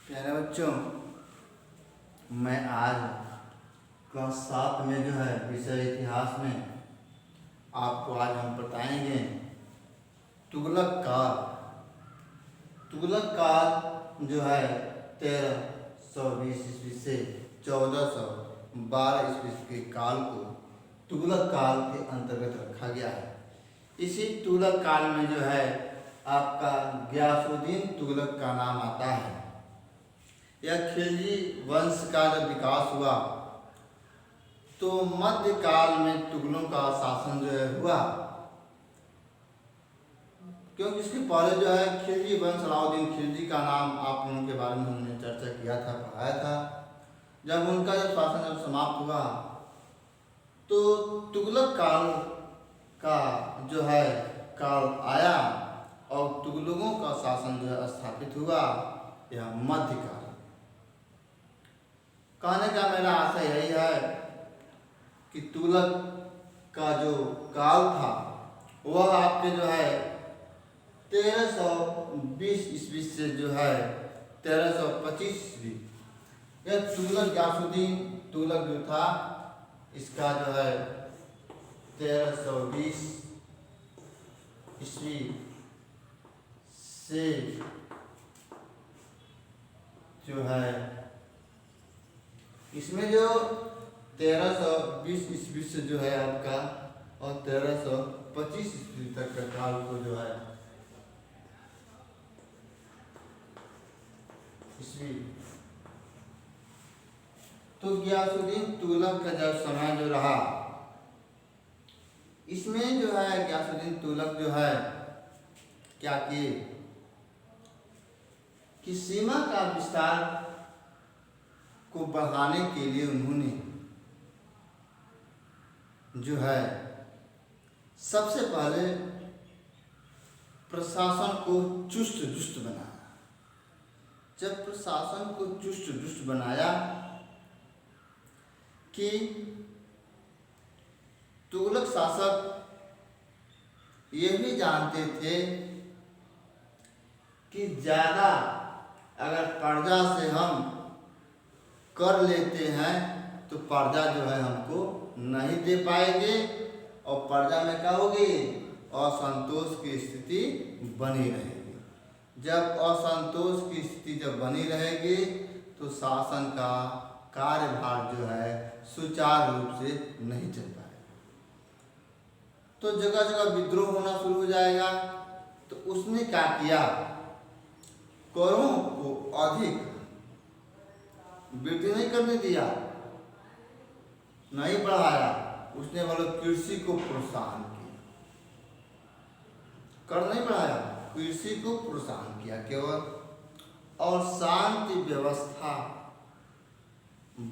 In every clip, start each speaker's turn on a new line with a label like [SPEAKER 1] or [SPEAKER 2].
[SPEAKER 1] प्यारे बच्चों, मैं आज क्लास 7 में जो है विषय इतिहास में आपको आज हम बताएंगे तुगलक काल। तुगलक काल जो है 1320 ईस्वी से 1412 ईस्वी के काल को तुगलक काल के अंतर्गत रखा गया है। इसी तुगलक काल में जो है आपका गयासुद्दीन तुगलक का नाम आता है। यह खिलजी वंश का जब विकास हुआ तो मध्यकाल में तुगलों का शासन जो है हुआ, क्योंकि इसके पहले जो है खिलजी वंश अलाउद्दीन खिलजी का नाम आप लोगों के बारे में हमने चर्चा किया था, पढ़ाया था। जब उनका जब शासन जब समाप्त हुआ तो तुगलक काल का जो है काल आया और तुगलकों का शासन जो है स्थापित हुआ, यह मध्यकाल। कहने का मेरा आशय यही है कि तुगलक का जो काल था वह आपके जो है 1320 ईस्वी से जो है 1325 ईस्वी, यह तुगलक गयासुद्दीन तुगलक जो था इसका जो है 1320 ईस्वी से जो है इसमें जो 1320 ईस्वी से जो है आपका और 1325 ईस्वी तक का काल को जो है ईस्वी, तो गयासुद्दीन तुगलक का जब समय जो रहा इसमें जो है गयासुद्दीन तुगलक जो है क्या किए कि सीमा का विस्तार को बढ़ाने के लिए उन्होंने जो है सबसे पहले प्रशासन को चुस्त दुरुस्त बनाया। जब प्रशासन को चुस्त दुरुस्त बनाया कि तुगलक शासक ये भी जानते थे कि ज़्यादा अगर प्रजा से हम कर लेते हैं तो प्रजा जो है हमको नहीं दे पाएंगे और प्रजा में क्या होगी, असंतोष की स्थिति बनी रहेगी। जब असंतोष की स्थिति जब बनी रहेगी तो शासन का कार्यभार जो है सुचारू रूप से नहीं चल पाएगा, तो जगह जगह विद्रोह होना शुरू हो जाएगा। तो उसने क्या किया, करों को अधिक वृद्धि नहीं करने दिया, नहीं बढ़ाया, उसने बोलो कृषि को प्रोत्साहन किया, कर नहीं बढ़ाया, कृषि को प्रोत्साहन किया केवल, और शांति व्यवस्था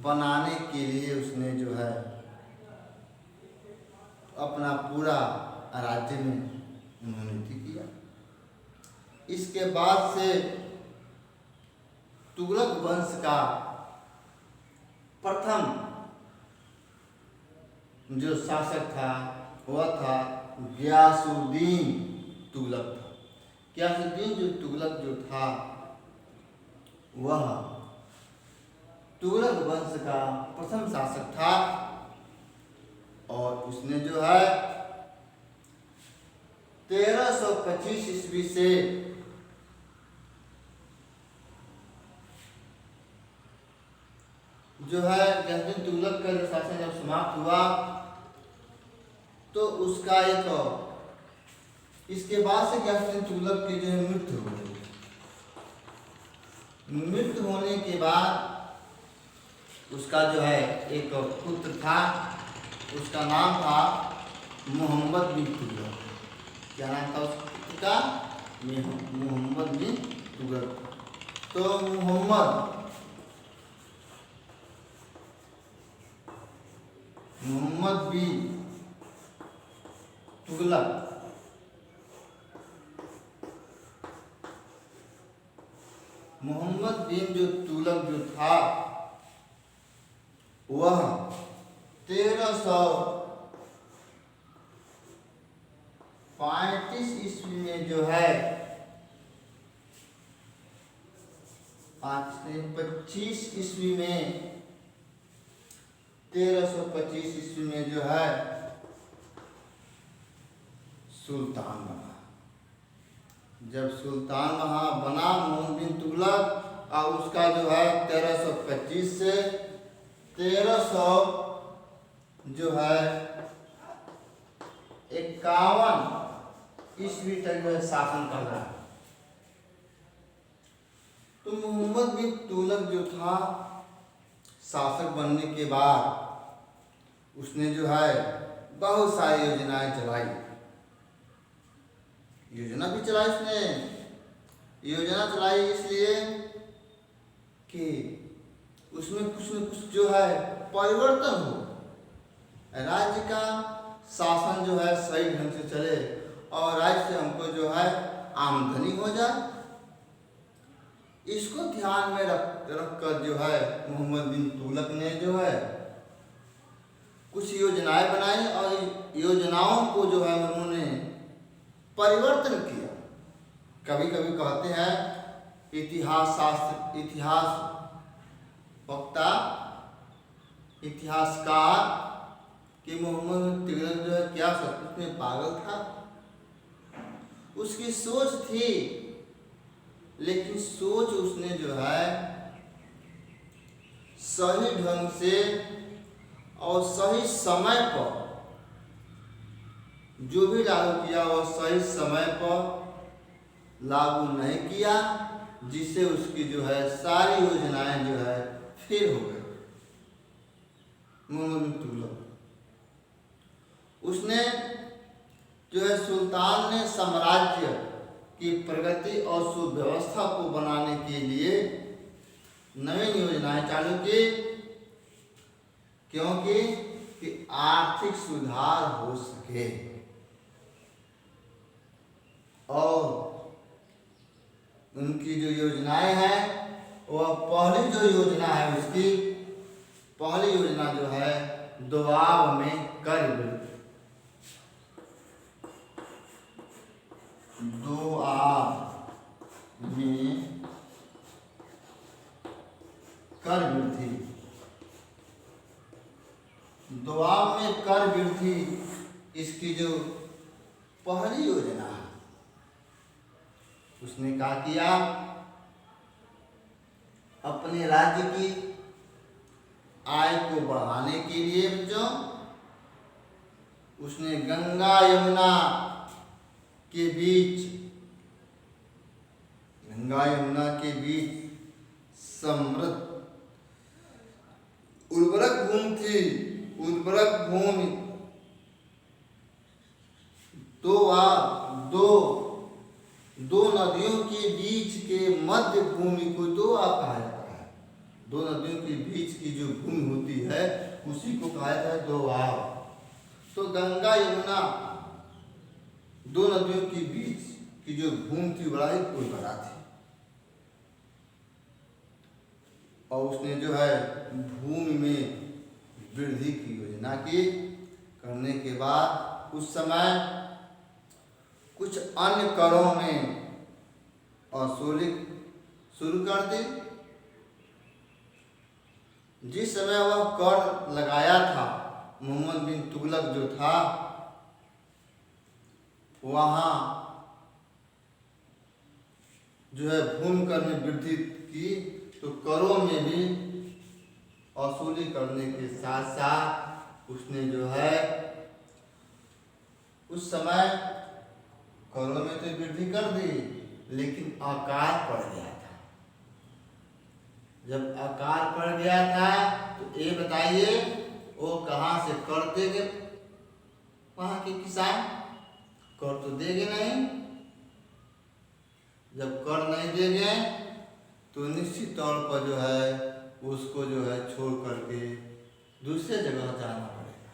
[SPEAKER 1] बनाने के लिए उसने जो है अपना पूरा राज्य में उन्नति किया। इसके बाद से तुगलक वंश का प्रथम जो शासक था वह था गयासुद्दीन तुगलक था। गयासुद्दीन जो तुगलक जो था वह तुगलक वंश का प्रथम शासक था और उसने जो है 1325 ईस्वी से जो है गयासुद्दीन तुगलक का जो शासन जब समाप्त हुआ तो उसका एक इसके बाद से गयासुद्दीन तुगलक की जो है मृत्यु हो गई। मृत्यु होने के बाद उसका जो है एक पुत्र था, उसका नाम था मोहम्मद बिन तुगलक। क्या नाम था उस पुत्र का, मोहम्मद बिन तुगलक। तो मोहम्मद बिन तुगलक मोहम्मद बिन जो तुगलक जो था वह 1335 ईस्वी में जो है 1325 ईस्वी में 1325 ईस्वी में जो है सुल्तान बना। जब सुल्तान वहाँ बना मोहम्मद बिन तुगलक, और उसका जो है 1325 से 1300 जो है 51 ईस्वी तक जो है शासन कर रहा है। तो मोहम्मद बिन तुगलक जो था शासक बनने के बाद उसने जो है बहुत सारी योजनाएं चलाई। योजना भी चलाई उसने, योजना चलाई इसलिए कि उसमें कुछ न कुछ जो है परिवर्तन हो, राज्य का शासन जो है सही ढंग से चले और राज्य से हमको जो है आमदनी हो जाए। इसको ध्यान में रख कर जो है मोहम्मद बिन तुगलक ने जो है कुछ योजनाएं बनाई और योजनाओं को जो है उन्होंने परिवर्तन किया। कभी कभी कहते हैं इतिहास शास्त्र, इतिहास वक्ता, इतिहासकार कि मोहम्मद बिन तुगलक जो है क्या सचमुच में पागल था? उसकी सोच थी, लेकिन सोच उसने जो है सही ढंग से और सही समय पर जो भी लागू किया वो सही समय पर लागू नहीं किया, जिससे उसकी जो है सारी योजनाएं जो है फेल हो गई। मोहम्मद बिन तुगलक उसने जो है सुल्तान ने साम्राज्य की प्रगति और सुव्यवस्था को बनाने के लिए नवीन योजनाएं चालू की, क्योंकि कि आर्थिक सुधार हो सके। और उनकी जो योजनाएं हैं वह पहली जो योजना है उसकी पहली योजना जो है दोआब में कर वृद्धि। दोआब में कर वृद्धि, दोआब में कर वृद्धि इसकी जो पहली योजना है। उसने क्या किया? अपने राज्य की आय को बढ़ाने के लिए जो उसने गंगा यमुना के बीच समृद्ध उर्वरक भूमि थी। उर्वरक भूमि दो नदियों के बीच के मध्य भूमि को दोआब कहा जाता है। दो नदियों के बीच की जो भूमि होती है उसी को कहा जाता है दोआब। तो गंगा यमुना दो नदियों के बीच की जो भूमि थी बड़ा ही उर्वरा थी, और उसने जो है भूमि में वृद्धि की योजना की। करने के बाद उस समय कुछ अन्य करों में वसूली शुरू कर दी। जिस समय वह कर लगाया था मोहम्मद बिन तुगलक जो था वहाँ जो है भूमि कर में वृद्धि की, तो करों में भी वसूली करने के साथ साथ उसने जो है उस समय करों में तो वृद्धि कर दी, लेकिन आकार पड़ गया था। जब आकार पड़ गया था तो ये बताइए वो कहाँ से कर देंगे? वहाँ के किसान कर तो देंगे नहीं। जब कर नहीं देंगे तो निश्चित तौर पर जो है उसको जो है छोड़ करके दूसरे जगह जाना पड़ेगा।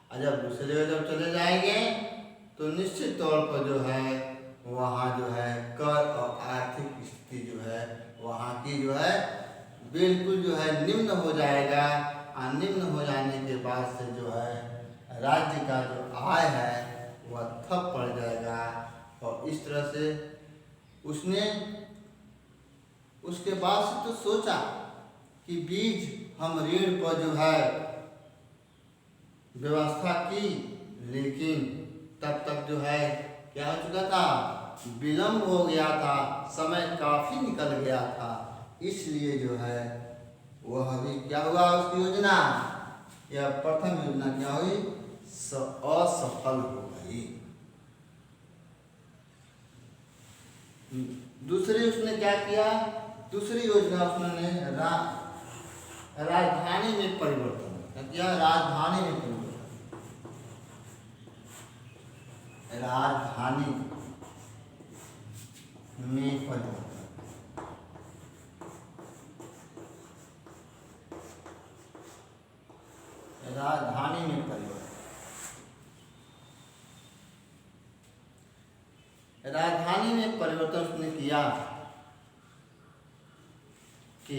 [SPEAKER 1] और जब दूसरे जगह जब चले जाएंगे तो निश्चित तौर पर जो है वहाँ जो है कर और आर्थिक स्थिति जो है वहाँ की जो है बिल्कुल जो है निम्न हो जाएगा। और निम्न हो जाने के बाद से जो है राज्य का जो आय है वह ठप पड़ जाएगा। और इस तरह से उसने उसके बाद से तो सोचा कि बीज हम ऋण पर जो है व्यवस्था की, लेकिन तब तक जो है क्या हो चुका था, विलम्ब हो गया था, समय काफी निकल गया था, इसलिए जो है वह अभी क्या हुआ, उसकी योजना या प्रथम योजना क्या हुई, असफल हो गई। दूसरी उसने क्या किया, दूसरी योजना उसने राजधानी में परिवर्तन किया, राजधानी में परिवर्तन, राजधानी में परिवर्तन, राजधानी में परिवर्तन, राजधानी में परिवर्तन उसने किया कि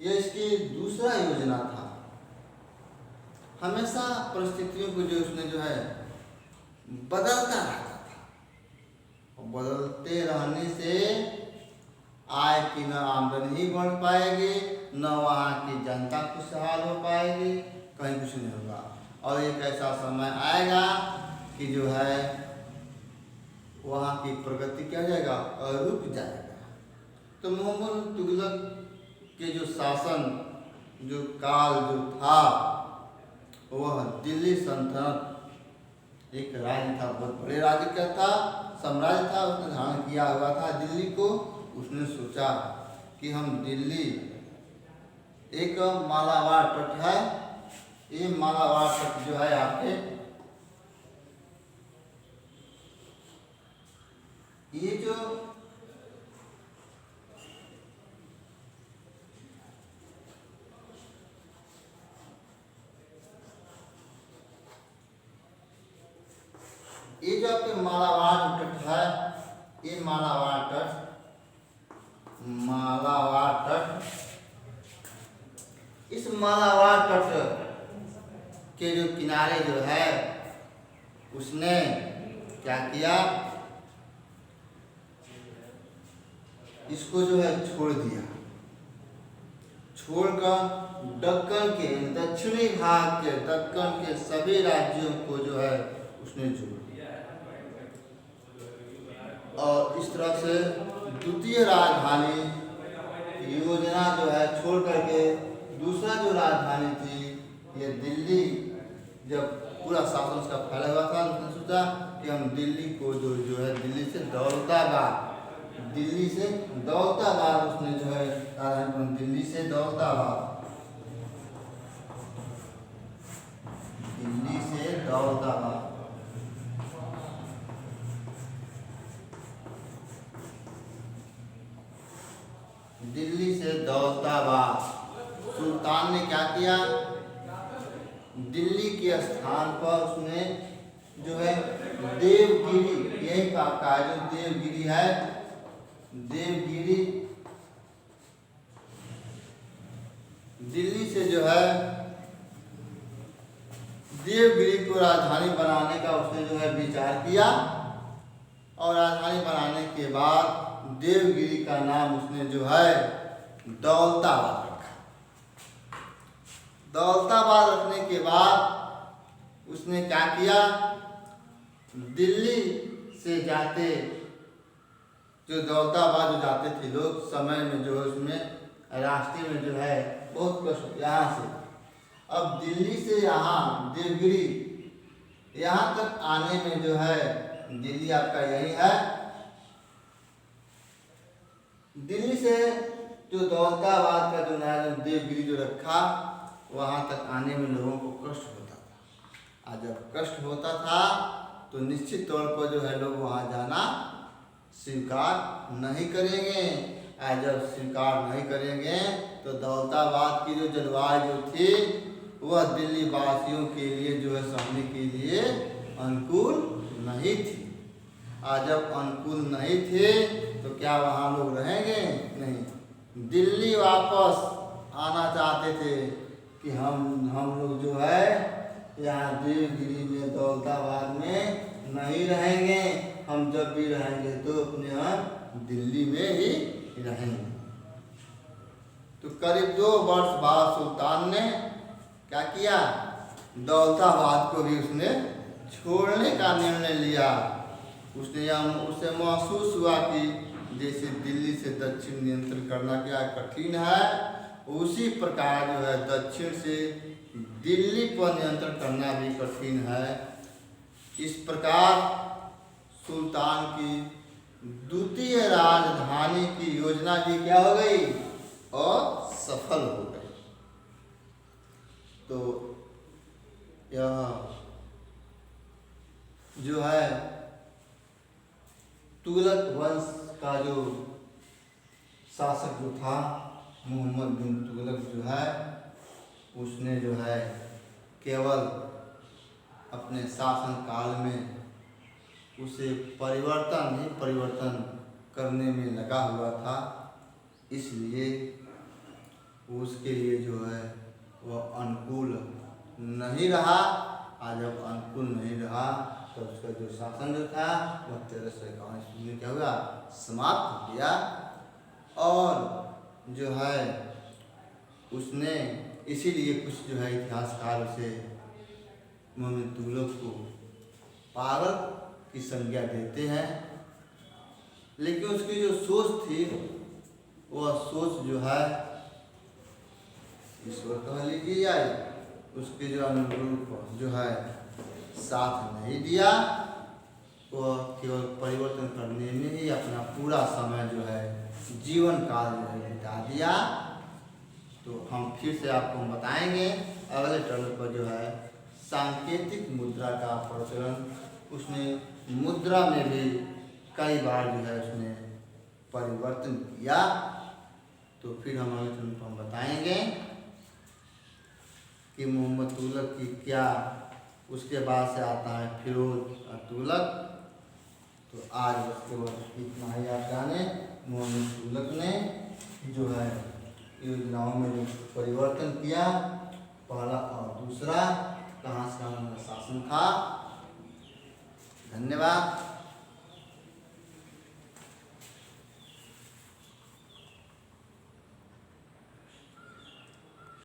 [SPEAKER 1] यह इसकी दूसरा योजना था। हमेशा परिस्थितियों को जो उसने जो है बदलता रहता था, और बदलते रहने से आय की न आमदनी बढ़ पाएगी, न वहाँ की जनता खुशहाल हो पाएगी, कहीं कुछ नहीं होगा। और एक ऐसा समय आएगा कि जो है वहाँ की प्रगति क्या हो जाएगा, रुक जाएगा। तो मोहम्मद तुगलक के जो शासन जो काल जो था, वह दिल्ली सल्तनत एक राज्य था, बहुत बड़े राज्य का था, साम्राज्य था, उसने धारण किया हुआ था दिल्ली को। उसने सोचा कि हम दिल्ली, एक मालाबार तट है, ये मालाबार तट जो है आपके, ये जो आपके मालाबार तट है, ये मालाबार तट, इस मालाबार तट के जो किनारे जो है उसने क्या किया, इसको जो है छोड़ दिया, छोड़कर दक्कन के दक्षिणी भाग के, दक्कन के सभी राज्यों को जो है उसने जोड़ दिया, और इस तरह से द्वितीय राजधानी योजना जो है छोड़ करके दूसरा जो राजधानी थी ये दिल्ली, जब पूरा शासन उसका फैला हुआ था, उसने सोचा कि हम दिल्ली को जो है दिल्ली से दौलताबाद, दिल्ली से दौलताबाद उसने जो है राजधानी, दिल्ली से दौलताबाद, दिल्ली से दौलताबाद, दिल्ली से दौलताबाद। सुल्तान ने क्या किया, दिल्ली के स्थान पर उसने जो है देवगिरी, यही का जो देवगिरी है, देवगिरी दिल्ली से जो है देवगिरी को राजधानी बनाने का उसने जो है विचार किया, और राजधानी बनाने के बाद देवगिरी का नाम उसने जो है दौलताबाद रखा। दौलताबाद रखने के बाद उसने क्या किया, दिल्ली से जाते जो दौलताबाद जो जाते थे लोग, समय में जो उसमें रास्ते में जो है बहुत कष्ट, यहाँ से अब दिल्ली से यहाँ देवगिरी यहाँ तक आने में जो है, दिल्ली आपका यही है, दिल्ली से जो दौलताबाद का जो नया देवगिरी जो रखा, वहाँ तक आने में लोगों को कष्ट होता था। और जब कष्ट होता था तो निश्चित तौर पर जो है लोग वहाँ जाना स्वीकार नहीं करेंगे, और जब स्वीकार नहीं करेंगे तो दौलताबाद की जो जलवायु जो थी वह दिल्ली वासियों के लिए जो है सहने के लिए अनुकूल नहीं थी। और जब अनुकूल नहीं थे तो क्या वहाँ लोग रहेंगे, नहीं। दिल्ली वापस आना चाहते थे कि हम लोग जो है यहाँ देवगिरी में दौलताबाद में नहीं रहेंगे, हम जब भी रहेंगे तो अपने यहाँ दिल्ली में ही रहेंगे। तो करीब 2 वर्ष बाद सुल्तान ने क्या किया, दौलताबाद को भी उसने छोड़ने का निर्णय लिया। उसे महसूस हुआ कि जैसे दिल्ली से दक्षिण नियंत्रण करना क्या कठिन है, उसी प्रकार जो है दक्षिण से दिल्ली पर नियंत्रण करना भी कठिन है। इस प्रकार सुल्तान की द्वितीय राजधानी की योजना भी क्या हो गई, असफल हो गई। तो यह जो है तुगलक वंश का जो शासक जो था मोहम्मद बिन तुगलक जो है, उसने जो है केवल अपने शासन काल में उसे परिवर्तन करने में लगा हुआ था। इसलिए उसके लिए जो है वह अनुकूल नहीं रहा। आज जब अनुकूल नहीं रहा तो उसका जो शासन जो था वह 1351 ईस्वी में क्या हुआ, समाप्त हो गया। और जो है उसने इसीलिए कुछ जो है इतिहासकार उसे मोहम्मद तुगलक को पागल की संज्ञा देते हैं। लेकिन उसकी जो सोच थी वह सोच जो है ईश्वर कह लीजिए या उसके जो अनुरूप जो है साथ नहीं दिया। वह केवल परिवर्तन करने में ही अपना पूरा समय जो है जीवन काल जो है बिता दिया। तो हम फिर से आपको बताएंगे अगले टर्न पर जो है सांकेतिक मुद्रा का प्रचलन, उसने मुद्रा में भी कई बार जो है उसने परिवर्तन किया। तो फिर हम अगले टर्न पर हम बताएंगे कि मोहम्मद तुगलक की क्या, उसके बाद से आता है फिरोज तुगलक। तो आज बस केवल इतना ही आप जाने मोहम्मद तुगलक ने जो है योजनाओं में जो परिवर्तन किया, पहला और दूसरा, कहाँ से कहाँ शासन था। धन्यवाद।